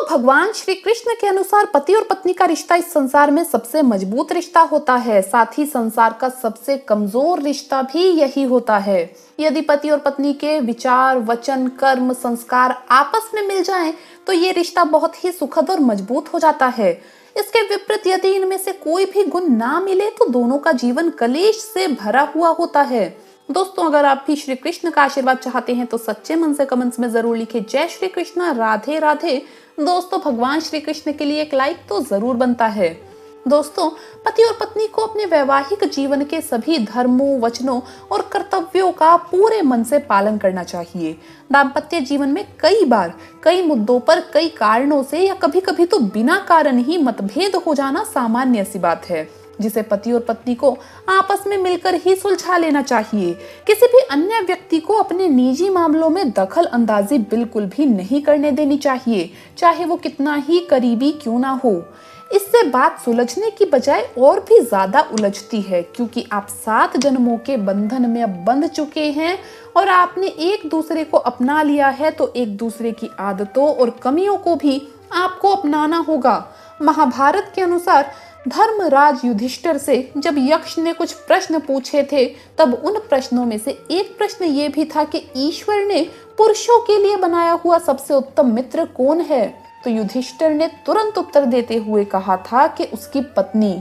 भगवान श्री कृष्ण के अनुसार पति और पत्नी का रिश्ता इस संसार में सबसे मजबूत रिश्ता होता है, साथ ही संसार का सबसे कमजोर रिश्ता भी यही होता है। यदि पति और पत्नी के विचार, वचन, कर्म, संस्कार आपस में मिल जाएं, तो ये रिश्ता बहुत ही सुखद और मजबूत हो जाता है। इसके विपरीत यदि इनमें से कोई भी गुण ना मिले तो दोनों का जीवन कलेश से भरा हुआ होता है। दोस्तों, अगर आप भी श्री कृष्ण का आशीर्वाद चाहते हैं तो सच्चे मन से कमेंट्स में जरूर लिखें जय श्री कृष्ण, राधे राधे। दोस्तों, भगवान श्री कृष्ण के लिए एक लाइक तो जरूर बनता है। दोस्तों, पति और पत्नी को अपने वैवाहिक जीवन के सभी धर्मों, वचनों और कर्तव्यों का पूरे मन से पालन करना चाहिए। दाम्पत्य जीवन में कई बार कई मुद्दों पर कई कारणों से या कभी कभी तो बिना कारण ही मतभेद हो जाना सामान्य सी बात है, जिसे पति और पत्नी को आपस में मिलकर ही सुलझा लेना चाहिए। किसी भी अन्य व्यक्ति को अपने निजी मामलों में दखल अंदाजी बिल्कुल भी नहीं करने देनी चाहिए, चाहे वो कितना ही करीबी क्यों ना हो। इससे बात सुलझने की बजाय और भी ज्यादा उलझती है, क्योंकि आप 7 जन्मों के बंधन में अब बंध चुके हैं और आपने एक दूसरे को अपना लिया है, तो एक दूसरे की आदतों और कमियों को भी आपको अपनाना होगा। महाभारत के अनुसार धर्मराज युधिष्ठिर से जब यक्ष ने कुछ प्रश्न पूछे थे, तब उन प्रश्नों में से एक प्रश्न ये भी था कि ईश्वर ने पुरुषों के लिए बनाया हुआ सबसे उत्तम मित्र कौन है? तो युधिष्ठिर ने तुरंत उत्तर देते हुए कहा था कि उसकी पत्नी।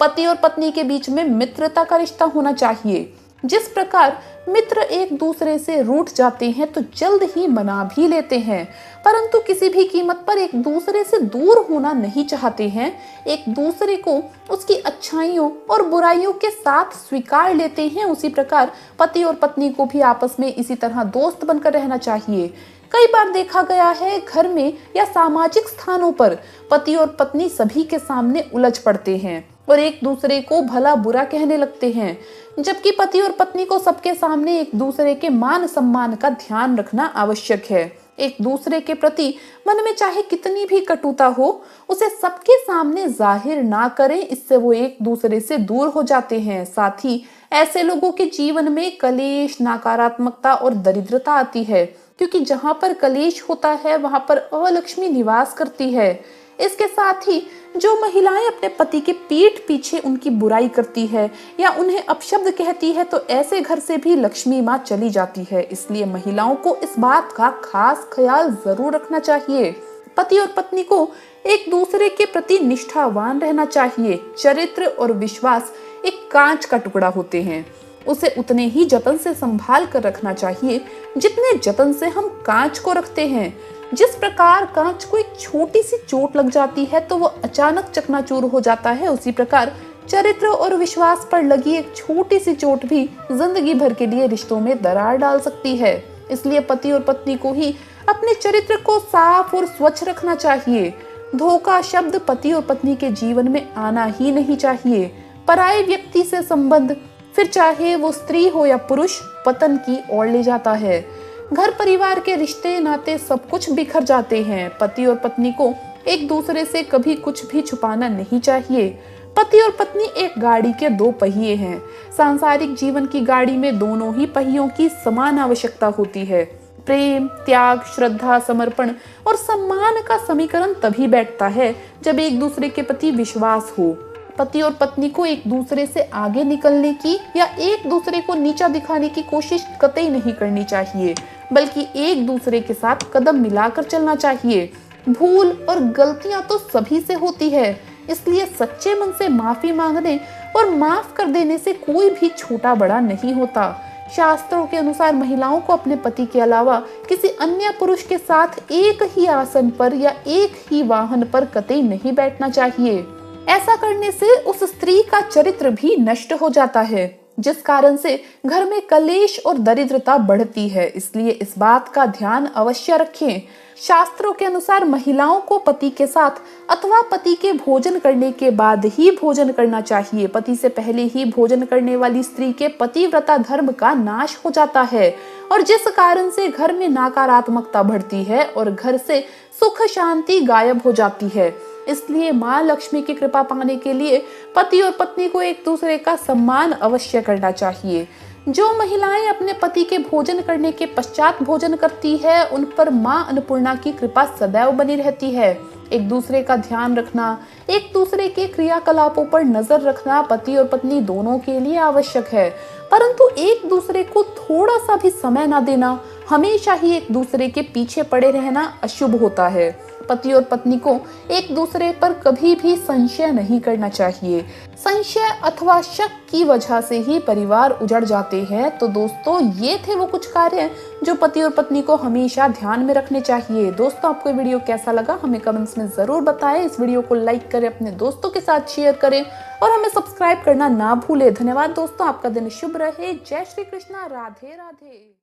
पति और पत्नी के बीच में मित्रता का रिश्ता होना चाहिए। जिस प्रकार मित्र एक दूसरे से रूठ जाते हैं तो जल्द ही मना भी लेते हैं, परंतु किसी भी कीमत पर एक दूसरे से दूर होना नहीं चाहते हैं, एक दूसरे को उसकी अच्छाइयों और बुराइयों के साथ स्वीकार लेते हैं, उसी प्रकार पति और पत्नी को भी आपस में इसी तरह दोस्त बनकर रहना चाहिए। कई बार देखा गया है, घर में या सामाजिक स्थानों पर पति और पत्नी सभी के सामने उलझ पड़ते हैं और एक दूसरे को भला बुरा कहने लगते हैं, जबकि पति और पत्नी को सबके सामने एक दूसरे के मान सम्मान का ध्यान रखना आवश्यक है। एक दूसरे के प्रति मन में चाहे कितनी भी कटुता हो, उसे सबके सामने जाहिर ना करें, इससे वो एक दूसरे से दूर हो जाते हैं। साथ ही ऐसे लोगों के जीवन में कलेश, नकारात्मकता और दरिद्रता आती है, क्योंकि जहां पर कलेश होता है वहां पर अलक्ष्मी निवास करती है। इसके साथ ही जो महिलाएं अपने पति के पीठ पीछे उनकी बुराई करती है या उन्हें अपशब्द कहती है, तो ऐसे घर से भी लक्ष्मी माँ चली जाती है। इसलिए महिलाओं को इस बात का खास ख्याल जरूर रखना चाहिए। पति और पत्नी को एक दूसरे के प्रति निष्ठावान रहना चाहिए। चरित्र और विश्वास एक कांच का टुकड़ा होते हैं, उसे उतने ही जतन से संभाल कर रखना चाहिए जितने जतन से हम कांच को रखते हैं। जिस प्रकार कांच को एक छोटी सी चोट लग जाती है तो वो अचानक चकनाचूर हो जाता है, उसी प्रकार चरित्र और विश्वास पर लगी एक छोटी सी चोट भी जिंदगी भर के लिए रिश्तों में दरार डाल सकती है। इसलिए पति और पत्नी को ही अपने चरित्र को साफ और स्वच्छ रखना चाहिए। धोखा शब्द पति और पत्नी के जीवन में आना ही नहीं चाहिए। पराये व्यक्ति से संबंध, फिर चाहे वो स्त्री हो या पुरुष, पतन की ओर ले जाता है। घर परिवार के रिश्ते नाते सब कुछ बिखर जाते हैं। पति और पत्नी को एक दूसरे से कभी कुछ भी छुपाना नहीं चाहिए। पति और पत्नी एक गाड़ी के 2 पहिए हैं। सांसारिक जीवन की गाड़ी में दोनों ही पहियों की समान आवश्यकता होती है। प्रेम, त्याग, श्रद्धा, समर्पण और सम्मान का समीकरण तभी बैठता है जब एक दूसरे के प्रति विश्वास हो। पति और पत्नी को एक दूसरे से आगे निकलने की या एक दूसरे को नीचा दिखाने की कोशिश कतई नहीं करनी चाहिए, बल्कि एक दूसरे के साथ कदम मिलाकर चलना चाहिए। भूल और गलतियां तो सभी से होती है, इसलिए सच्चे मन से माफी मांगने और माफ कर देने से कोई भी छोटा बड़ा नहीं होता। शास्त्रों के अनुसार महिलाओं को अपने पति के अलावा किसी अन्य पुरुष के साथ एक ही आसन पर या एक ही वाहन पर कतई नहीं बैठना चाहिए। ऐसा करने से उस स्त्री का चरित्र भी नष्ट हो जाता है, जिस कारण से घर में कलेश और दरिद्रता बढ़ती है। इसलिए इस बात का ध्यान अवश्य रखें। शास्त्रों के अनुसार महिलाओं को पति के साथ अथवा पति के भोजन करने के बाद ही भोजन करना चाहिए। पति से पहले ही भोजन करने वाली स्त्री के पतिव्रता धर्म का नाश हो जाता है, और जिस कारण से घर में नकारात्मकता बढ़ती है और घर से सुख शांति गायब हो जाती है। इसलिए माँ लक्ष्मी की कृपा पाने के लिए पति और पत्नी को एक दूसरे का सम्मान अवश्य करना चाहिए। जो महिलाएं अपने पति के भोजन करने के पश्चात भोजन करती है, उन पर मां अन्नपूर्णा की कृपा सदैव बनी रहती है। एक दूसरे का ध्यान रखना, एक दूसरे के क्रियाकलापों पर नजर रखना पति और पत्नी दोनों के लिए आवश्यक है, परंतु एक दूसरे को थोड़ा सा भी समय ना देना, हमेशा ही एक दूसरे के पीछे पड़े रहना अशुभ होता है। पति और पत्नी को एक दूसरे पर कभी भी संशय नहीं करना चाहिए। संशय अथवा शक की वजह से ही परिवार उजड़ जाते हैं। तो दोस्तों, ये थे वो कुछ कार्य जो पति और पत्नी को हमेशा ध्यान में रखने चाहिए। दोस्तों, आपको वीडियो कैसा लगा हमें कमेंट्स में जरूर बताएं। इस वीडियो को लाइक करें, अपने दोस्तों के साथ शेयर करें और हमें सब्सक्राइब करना ना भूलें। धन्यवाद दोस्तों, आपका दिन शुभ रहे। जय श्री कृष्णा, राधे राधे।